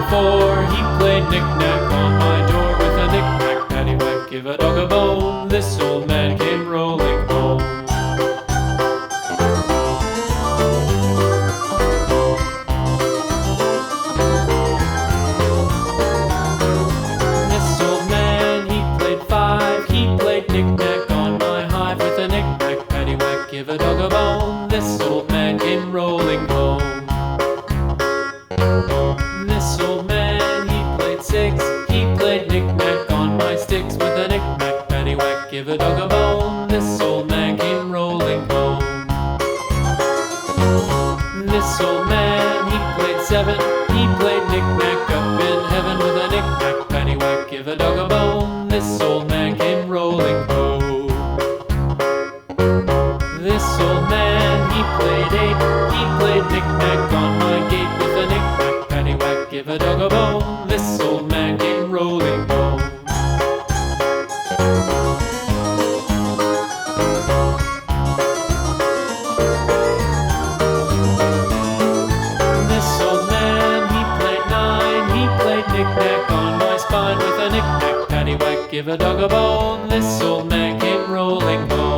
before. He played knick-knack on my door with a knick-knack, paddywhack, give a dog a bone. This old man came rolling home. This old man, he played five. He played knick-knack on my hive with a knick-knack, paddywhack, give a dog a bone. This old man came rolling home. This old man, he played six. He played knick-knack on my sticks with a knick-knack, paddywhack, give a dog a bone. This old man came rolling home. This old man, he played seven. He played knick-knack up in heaven with a knick-knack, paddywhack, give a dog a bone. This old man came rolling home. This old man, he played eight. He played knick-knack on my gate with a knick-knack, paddywhack, give a dog a bone. This old man came rolling home. This old man, he played nine. He played knick-knack on my spine with a knick-knack, paddywhack, give a dog a bone. This old man came rolling home.